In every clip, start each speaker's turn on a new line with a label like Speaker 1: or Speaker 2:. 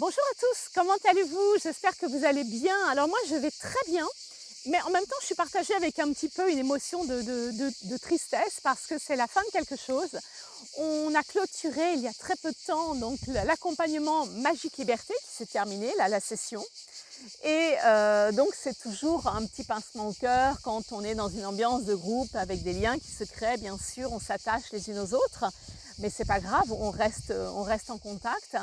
Speaker 1: Bonjour à tous, comment allez-vous? J'espère que vous allez bien. Alors moi je vais très bien, mais en même temps je suis partagée avec un petit peu une émotion de tristesse parce que c'est la fin de quelque chose. On a clôturé il y a très peu de temps donc l'accompagnement Magique Liberté qui s'est terminé, là, la session. Et donc c'est toujours un petit pincement au cœur quand on est dans une ambiance de groupe avec des liens qui se créent, bien sûr, on s'attache les unes aux autres, mais c'est pas grave, on reste en contact.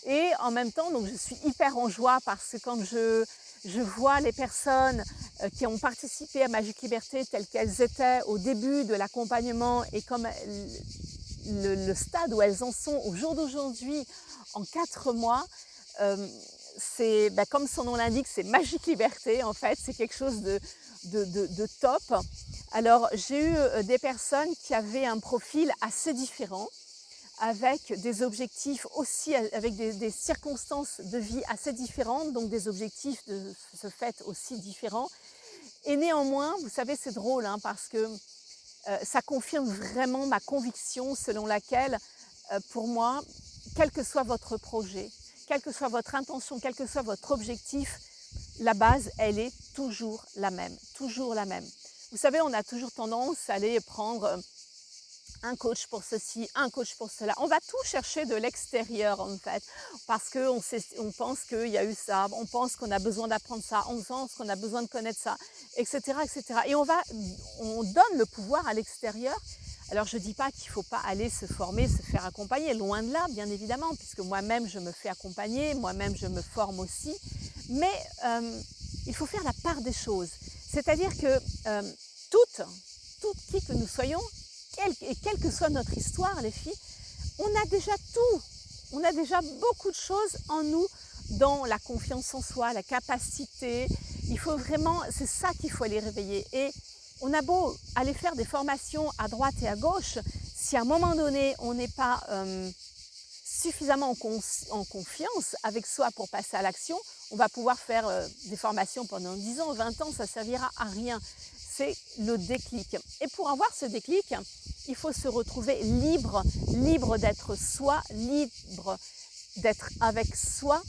Speaker 1: Et en même temps, donc je suis hyper en joie parce que quand je vois les personnes qui ont participé à Magique Liberté telles qu'elles étaient au début de l'accompagnement et comme le stade où elles en sont au jour d'aujourd'hui en 4 mois, c'est comme son nom l'indique, c'est Magique Liberté en fait, c'est quelque chose de top. Alors j'ai eu des personnes qui avaient un profil assez différent, avec des objectifs aussi, avec des circonstances de vie assez différentes, donc des objectifs de ce fait aussi différents. Et néanmoins, vous savez, c'est drôle hein, parce que ça confirme vraiment ma conviction selon laquelle, pour moi, quel que soit votre projet, quelle que soit votre intention, quel que soit votre objectif, la base, elle est toujours la même, toujours la même. Vous savez, on a toujours tendance à aller prendre un coach pour ceci, un coach pour cela. On va tout chercher de l'extérieur en fait, parce qu'on pense qu'il y a eu ça, on pense qu'on a besoin d'apprendre ça, on pense qu'on a besoin de connaître ça, etc. etc. Et on donne le pouvoir à l'extérieur. Alors je ne dis pas qu'il ne faut pas aller se former, se faire accompagner, loin de là bien évidemment, puisque moi-même je me fais accompagner, moi-même je me forme aussi, mais il faut faire la part des choses. C'est-à-dire que toutes qui que nous soyons, quelle que soit notre histoire, les filles, on a déjà tout. On a déjà beaucoup de choses en nous, dans la confiance en soi, la capacité. Il faut vraiment, c'est ça qu'il faut aller réveiller. Et on a beau aller faire des formations à droite et à gauche, si à un moment donné, on n'est pas suffisamment en confiance avec soi pour passer à l'action, on va pouvoir faire des formations pendant 10 ans, 20 ans, ça ne servira à rien. C'est le déclic. Et pour avoir ce déclic, il faut se retrouver libre, libre d'être soi, libre d'être avec soi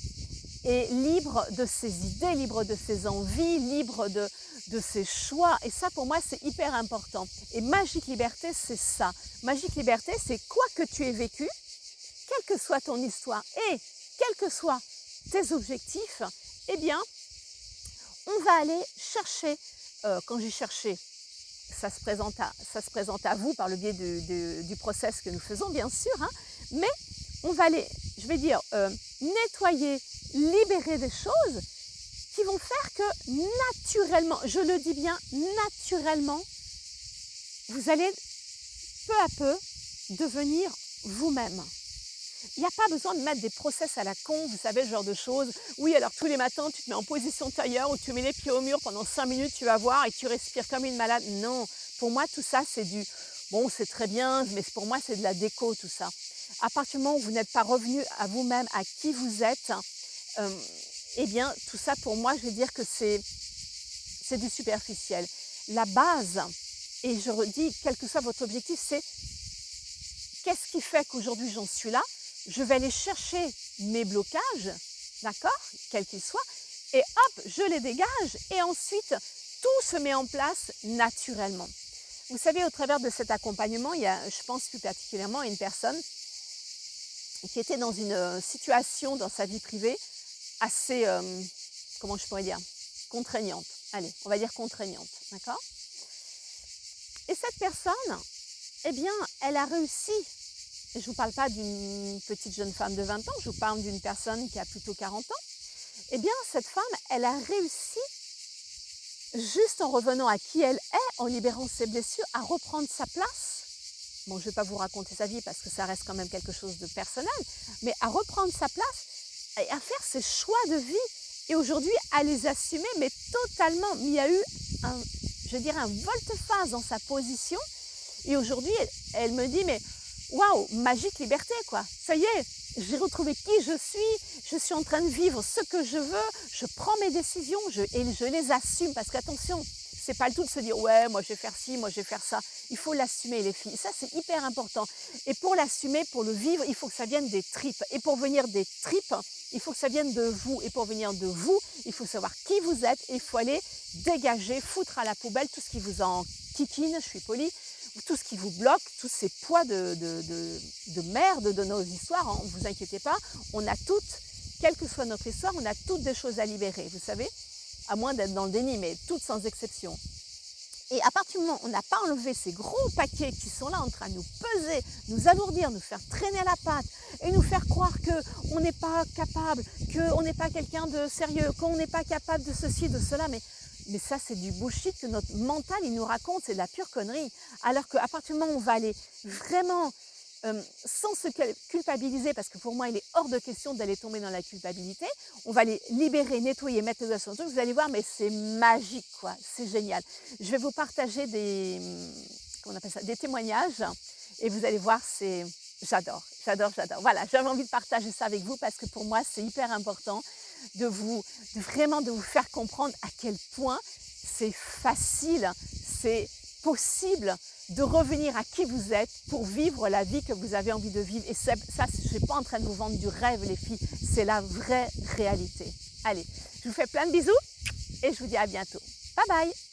Speaker 1: et libre de ses idées, libre de ses envies, libre de ses choix. Et ça, pour moi, c'est hyper important. Et Magique Liberté, c'est ça. Magique Liberté, c'est quoi que tu aies vécu, quelle que soit ton histoire et quels que soient tes objectifs, eh bien, on va aller chercher, quand j'ai cherché, ça se présente à vous par le biais du process que nous faisons, bien sûr, hein, mais on va aller, je vais dire, nettoyer, libérer des choses qui vont faire que naturellement, je le dis bien, naturellement, vous allez peu à peu devenir vous-même. Il n'y a pas besoin de mettre des process à la con, vous savez, ce genre de choses. Oui, alors tous les matins, tu te mets en position tailleur ou tu mets les pieds au mur pendant 5 minutes, tu vas voir, et tu respires comme une malade. Non, pour moi, tout ça, c'est du... Bon, c'est très bien, mais pour moi, c'est de la déco, tout ça. À partir du moment où vous n'êtes pas revenu à vous-même, à qui vous êtes, eh bien, tout ça, pour moi, je vais dire que c'est du superficiel. La base, et je redis, quel que soit votre objectif, c'est qu'est-ce qui fait qu'aujourd'hui, j'en suis là? Je vais aller chercher mes blocages, d'accord, quels qu'ils soient, et hop, je les dégage et ensuite, tout se met en place naturellement. Vous savez, au travers de cet accompagnement, il y a, je pense plus particulièrement à une personne qui était dans une situation dans sa vie privée assez, comment je pourrais dire, contraignante. Allez, on va dire contraignante, d'accord? Et cette personne, eh bien, elle a réussi. Et je ne vous parle pas d'une petite jeune femme de 20 ans, je vous parle d'une personne qui a plutôt 40 ans. Eh bien, cette femme, elle a réussi, juste en revenant à qui elle est, en libérant ses blessures, à reprendre sa place. Bon, je ne vais pas vous raconter sa vie parce que ça reste quand même quelque chose de personnel, mais à reprendre sa place et à faire ses choix de vie. Et aujourd'hui, à les assumer, mais totalement. Il y a eu, je dirais, un volte-face dans sa position. Et aujourd'hui, elle me dit, mais waouh, Magique Liberté, quoi. Ça y est, j'ai retrouvé qui je suis en train de vivre ce que je veux, je prends mes décisions et je les assume. Parce qu'attention, c'est pas le tout de se dire ouais, moi je vais faire ci, moi je vais faire ça. Il faut l'assumer les filles. Ça c'est hyper important. Et pour l'assumer, pour le vivre, il faut que ça vienne des tripes. Et pour venir des tripes, il faut que ça vienne de vous. Et pour venir de vous, il faut savoir qui vous êtes et il faut aller dégager, foutre à la poubelle tout ce qui vous en kikine, je suis polie, tout ce qui vous bloque, tous ces poids de merde de nos histoires. Ne vous inquiétez pas, on a toutes, quelle que soit notre histoire, on a toutes des choses à libérer, vous savez, à moins d'être dans le déni, mais toutes sans exception. Et à partir du moment où on n'a pas enlevé ces gros paquets qui sont là en train de nous peser, nous alourdir, nous faire traîner la patte et nous faire croire qu'on n'est pas capable, qu'on n'est pas quelqu'un de sérieux, qu'on n'est pas capable de ceci, de cela, mais ça c'est du bullshit que notre mental il nous raconte, c'est de la pure connerie. Alors qu'à partir du moment où on va aller vraiment sans se culpabiliser, parce que pour moi il est hors de question d'aller tomber dans la culpabilité, on va les libérer, nettoyer, mettre les doigts sur le truc, vous allez voir, mais c'est magique quoi, c'est génial. Je vais vous partager comment on appelle ça, des témoignages et vous allez voir, j'adore. Voilà, j'avais envie de partager ça avec vous parce que pour moi c'est hyper important vraiment de vous faire comprendre à quel point c'est facile, c'est possible de revenir à qui vous êtes pour vivre la vie que vous avez envie de vivre. Et ça, je ne suis pas en train de vous vendre du rêve, les filles, c'est la vraie réalité. Allez, je vous fais plein de bisous et je vous dis à bientôt. Bye bye!